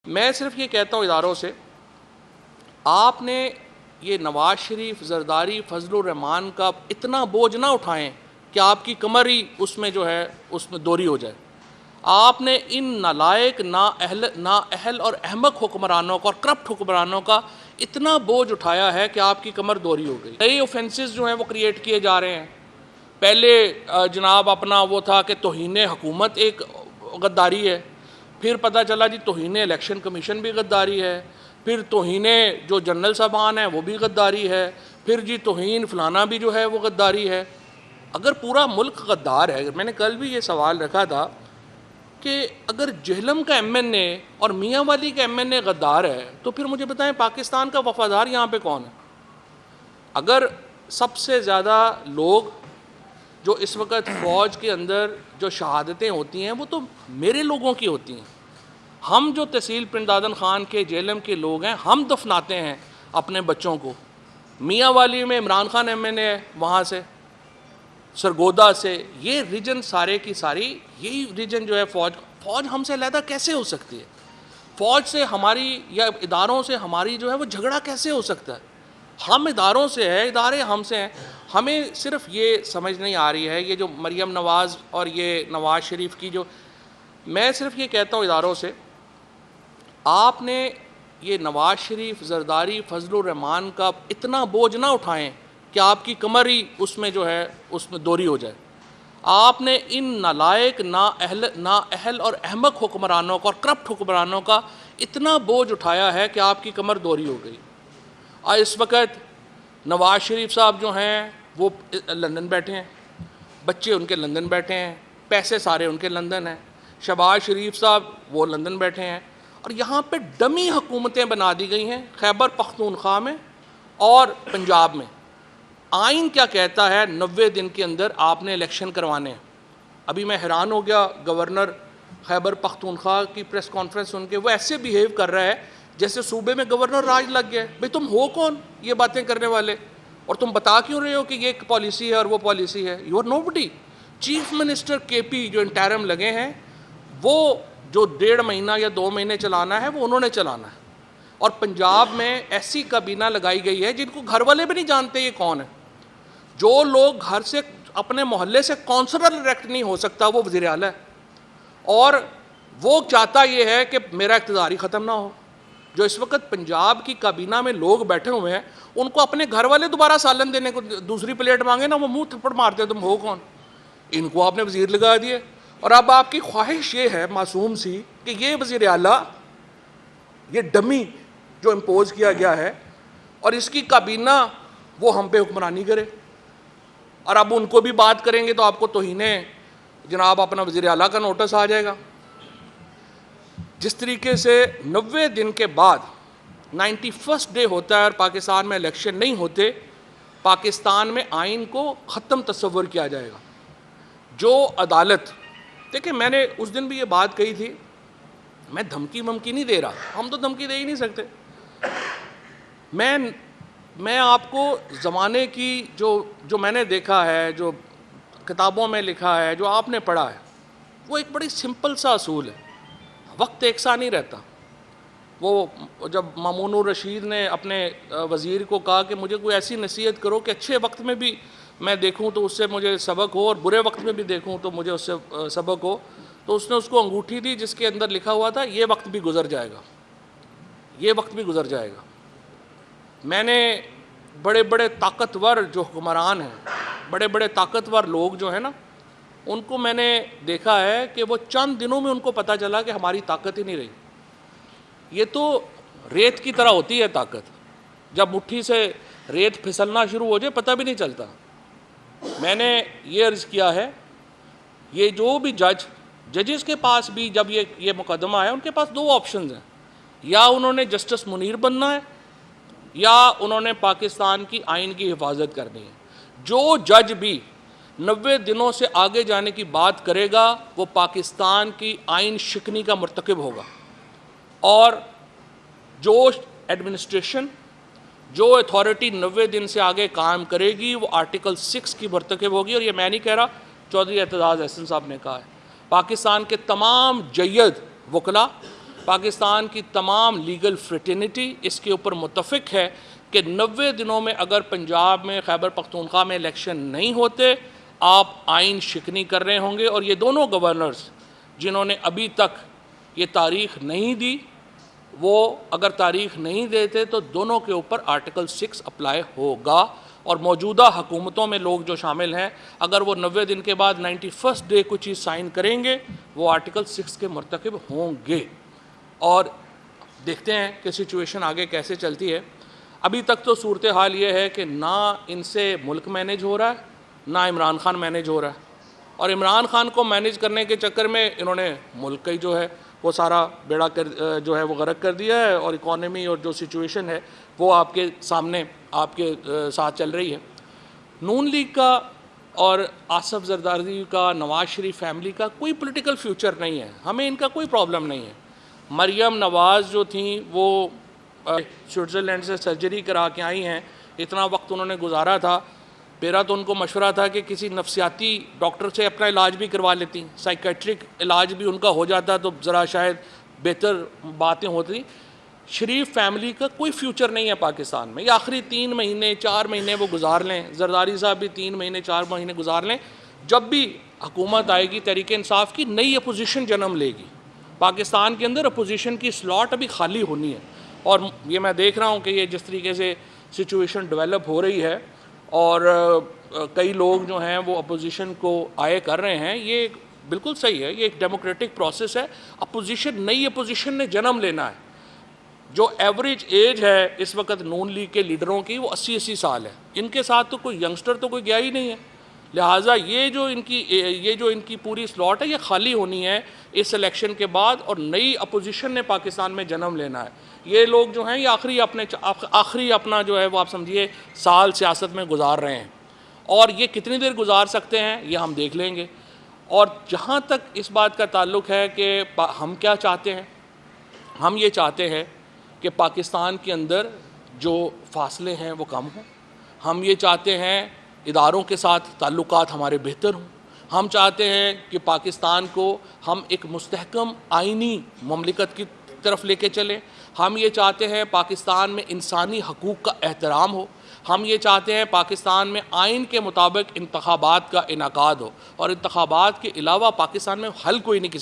میں صرف یہ کہتا ہوں اداروں سے، آپ نے یہ نواز شریف، زرداری، فضل الرحمان کا اتنا بوجھ نہ اٹھائیں کہ آپ کی کمر ہی اس میں جو ہے اس میں دوری ہو جائے۔ آپ نے ان نالائق، نااہل اور احمق حکمرانوں کا اور کرپٹ حکمرانوں کا اتنا بوجھ اٹھایا ہے کہ آپ کی کمر دوری ہو گئی۔ نئے اوفینسز جو ہیں وہ کریٹ کیے جا رہے ہیں۔ پہلے جناب اپنا وہ تھا کہ توہین حکومت ایک غداری ہے، پھر پتہ چلا جی توہین الیکشن کمیشن بھی غداری ہے، پھر توہین جو جنرل صاحبان ہیں وہ بھی غداری ہے، پھر جی توہین فلانا بھی جو ہے وہ غداری ہے۔ اگر پورا ملک غدار ہے، میں نے کل بھی یہ سوال رکھا تھا کہ اگر جہلم کا ایم این اے اور میاں والی کا ایم این اے غدار ہے تو پھر مجھے بتائیں پاکستان کا وفادار یہاں پہ کون ہے؟ اگر سب سے زیادہ لوگ جو اس وقت فوج کے اندر جو شہادتیں ہوتی ہیں وہ تو میرے لوگوں کی ہوتی ہیں، ہم جو تحصیل پنڈ دادن خان کے جہلم کے لوگ ہیں ہم دفناتے ہیں اپنے بچوں کو۔ میاں والی میں عمران خان ایم این اے ہے، وہاں سے سرگودا سے، یہ ریجن سارے کی ساری، یہی ریجن جو ہے فوج ہم سے علیحدہ کیسے ہو سکتی ہے؟ فوج سے ہماری یا اداروں سے ہماری جو ہے وہ جھگڑا کیسے ہو سکتا ہے؟ ہم اداروں سے ہیں، ادارے ہم سے ہیں۔ ہمیں صرف یہ سمجھ نہیں آ رہی ہے، یہ جو مریم نواز اور یہ نواز شریف کی جو، میں صرف یہ کہتا ہوں اداروں سے، آپ نے یہ نواز شریف، زرداری، فضل الرحمان کا اتنا بوجھ نہ اٹھائیں کہ آپ کی کمر ہی اس میں جو ہے اس میں دوری ہو جائے۔ آپ نے ان نالائق، نااہل اور احمق حکمرانوں کا اور کرپٹ حکمرانوں کا اتنا بوجھ اٹھایا ہے کہ آپ کی کمر دوری ہو گئی۔ اور اس وقت نواز شریف صاحب جو ہیں وہ لندن بیٹھے ہیں، بچے ان کے لندن بیٹھے ہیں، پیسے سارے ان کے لندن ہیں۔ شہباز شریف صاحب وہ لندن بیٹھے ہیں، اور یہاں پہ ڈمی حکومتیں بنا دی گئی ہیں خیبر پختونخوا میں اور پنجاب میں۔ آئین کیا کہتا ہے 90 دن کے اندر آپ نے الیکشن کروانے ہیں۔ ابھی میں حیران ہو گیا گورنر خیبر پختونخوا کی پریس کانفرنس سن کے، وہ ایسے بیہیو کر رہا ہے جیسے صوبے میں گورنر راج لگ گیا ہے۔ بھئی تم ہو کون یہ باتیں کرنے والے، اور تم بتا کیوں رہے ہو کہ یہ ایک پالیسی ہے اور وہ پالیسی ہے؟ You are nobody. Chief minister کے پی جو انٹرم لگے ہیں، وہ جو 1.5 مہینہ یا 2 مہینے چلانا ہے وہ انہوں نے چلانا ہے، اور پنجاب میں ایسی کابینہ لگائی گئی ہے جن کو گھر والے بھی نہیں جانتے یہ کون ہے۔ جو لوگ گھر سے اپنے محلے سے کونسلر الیکٹ نہیں ہو سکتا وہ وزیر اعلیٰ ہے، اور وہ چاہتا یہ ہے کہ میرا اقتدار ہی ختم نہ ہو۔ جو اس وقت پنجاب کی کابینہ میں لوگ بیٹھے ہوئے ہیں، ان کو اپنے گھر والے دوبارہ سالن دینے کو دوسری پلیٹ مانگے نا، وہ منہ تھپڑ مارتے تم ہو کون؟ ان کو آپ نے وزیر لگا دیے، اور اب آپ کی خواہش یہ ہے معصوم سی کہ یہ وزیر اعلیٰ، یہ ڈمی جو امپوز کیا گیا ہے، اور اس کی کابینہ وہ ہم پہ حکمرانی کرے، اور اب ان کو بھی بات کریں گے تو آپ کو توہین جناب اپنا وزیر اعلیٰ کا نوٹس آ جائے گا۔ جس طریقے سے 90 دن کے بعد 91st ڈے ہوتا ہے اور پاکستان میں الیکشن نہیں ہوتے، پاکستان میں آئین کو ختم تصور کیا جائے گا۔ جو عدالت، دیکھیں میں نے اس دن بھی یہ بات کہی تھی، میں دھمکی نہیں دے رہا، ہم تو دھمکی دے ہی نہیں سکتے۔ میں آپ کو زمانے کی جو میں نے دیکھا ہے، جو کتابوں میں لکھا ہے، جو آپ نے پڑھا ہے، وہ ایک بڑی سمپل سا اصول ہے۔ وقت ایک سا نہیں رہتا۔ وہ جب مامون الرشید نے اپنے وزیر کو کہا کہ مجھے کوئی ایسی نصیحت کرو کہ اچھے وقت میں بھی میں دیکھوں تو اس سے مجھے سبق ہو، اور برے وقت میں بھی دیکھوں تو مجھے اس سے سبق ہو، تو اس نے اس کو انگوٹھی دی جس کے اندر لکھا ہوا تھا یہ وقت بھی گزر جائے گا، یہ وقت بھی گزر جائے گا۔ میں نے بڑے بڑے طاقتور جو حکمران ہیں، بڑے بڑے طاقتور لوگ جو ہیں نا، ان کو میں نے دیکھا ہے کہ وہ چند دنوں میں ان کو پتہ چلا کہ ہماری طاقت ہی نہیں رہی۔ یہ تو ریت کی طرح ہوتی ہے طاقت، جب مٹھی سے ریت پھسلنا شروع ہو جائے پتہ بھی نہیں چلتا۔ میں نے یہ عرض کیا ہے، یہ جو بھی ججز کے پاس بھی جب یہ مقدمہ ہے، ان کے پاس 2 آپشنز ہیں، یا انہوں نے جسٹس منیر بننا ہے یا انہوں نے پاکستان کی آئین کی حفاظت کرنی ہے۔ جو جج بھی 90 دنوں سے آگے جانے کی بات کرے گا وہ پاکستان کی آئین شکنی کا مرتکب ہوگا، اور جو ایڈمنسٹریشن، جو اتھارٹی 90 دن سے آگے کام کرے گی وہ آرٹیکل 6 کی مرتکب ہوگی۔ اور یہ میں نہیں کہہ رہا، چودھری اعتزاز احسن صاحب نے کہا ہے۔ پاکستان کے تمام جید وکلاء پاکستان کی تمام لیگل فریٹرنیٹی اس کے اوپر متفق ہے کہ 90 دنوں میں اگر پنجاب میں خیبر پختونخوا میں الیکشن نہیں ہوتے آپ آئین شکنی کر رہے ہوں گے، اور یہ دونوں گورنرز جنہوں نے ابھی تک یہ تاریخ نہیں دی، وہ اگر تاریخ نہیں دیتے تو دونوں کے اوپر آرٹیکل 6 اپلائی ہوگا، اور موجودہ حکومتوں میں لوگ جو شامل ہیں اگر وہ 90 دن کے بعد 91 ڈے کوئی چیز سائن کریں گے وہ آرٹیکل 6 کے مرتکب ہوں گے۔ اور دیکھتے ہیں کہ سچویشن آگے کیسے چلتی ہے۔ ابھی تک تو صورتحال یہ ہے کہ نہ ان سے ملک مینیج ہو رہا ہے، نہ عمران خان مینیج ہو رہا ہے، اور عمران خان کو مینیج کرنے کے چکر میں انہوں نے ملک کا ہی جو ہے وہ سارا بیڑا جو ہے وہ غرق کر دیا ہے، اور اکانومی اور جو سچویشن ہے وہ آپ کے سامنے آپ کے ساتھ چل رہی ہے۔ نون لیگ کا اور آصف زرداری کا، نواز شریف فیملی کا کوئی پولیٹیکل فیوچر نہیں ہے، ہمیں ان کا کوئی پرابلم نہیں ہے۔ مریم نواز جو تھیں وہ سوئٹزرلینڈ سے سرجری کرا کے آئی ہیں، اتنا وقت انہوں نے گزارا تھا، میرا تو ان کو مشورہ تھا کہ کسی نفسیاتی ڈاکٹر سے اپنا علاج بھی کروا لیتی، سائیکیٹرک علاج بھی ان کا ہو جاتا تو ذرا شاید بہتر باتیں ہوتی۔ شریف فیملی کا کوئی فیوچر نہیں ہے پاکستان میں، یہ آخری 3 مہینے 4 مہینے وہ گزار لیں، زرداری صاحب بھی 3 مہینے 4 مہینے گزار لیں، جب بھی حکومت آئے گی تحریک انصاف کی نئی اپوزیشن جنم لے گی۔ پاکستان کے اندر اپوزیشن کی سلاٹ ابھی خالی ہونی ہے، اور یہ میں دیکھ رہا ہوں کہ یہ جس طریقے سے سچویشن ڈیولپ ہو رہی ہے اور کئی لوگ جو ہیں وہ اپوزیشن کو آئے کر رہے ہیں، یہ بالکل صحیح ہے، یہ ایک ڈیموکریٹک پروسیس ہے۔ اپوزیشن نئی اپوزیشن نے جنم لینا ہے۔ جو ایوریج ایج ہے اس وقت نون لیگ کے لیڈروں کی وہ 80 سال ہے، ان کے ساتھ تو کوئی ینگسٹر تو کوئی گیا ہی نہیں ہے، لہٰذا یہ جو ان کی پوری سلاٹ ہے یہ خالی ہونی ہے اس الیکشن کے بعد، اور نئی اپوزیشن نے پاکستان میں جنم لینا ہے۔ یہ لوگ جو ہیں یہ آخری اپنا جو ہے وہ آپ سمجھیے سال سیاست میں گزار رہے ہیں، اور یہ کتنی دیر گزار سکتے ہیں یہ ہم دیکھ لیں گے۔ اور جہاں تک اس بات کا تعلق ہے کہ ہم کیا چاہتے ہیں، ہم یہ چاہتے ہیں کہ پاکستان کے اندر جو فاصلے ہیں وہ کم ہوں، ہم یہ چاہتے ہیں اداروں کے ساتھ تعلقات ہمارے بہتر ہوں، ہم چاہتے ہیں کہ پاکستان کو ہم ایک مستحکم آئینی مملکت کی طرف لے کے چلیں، ہم یہ چاہتے ہیں پاکستان میں انسانی حقوق کا احترام ہو، ہم یہ چاہتے ہیں پاکستان میں آئین کے مطابق انتخابات کا انعقاد ہو، اور انتخابات کے علاوہ پاکستان میں حل کوئی نہیں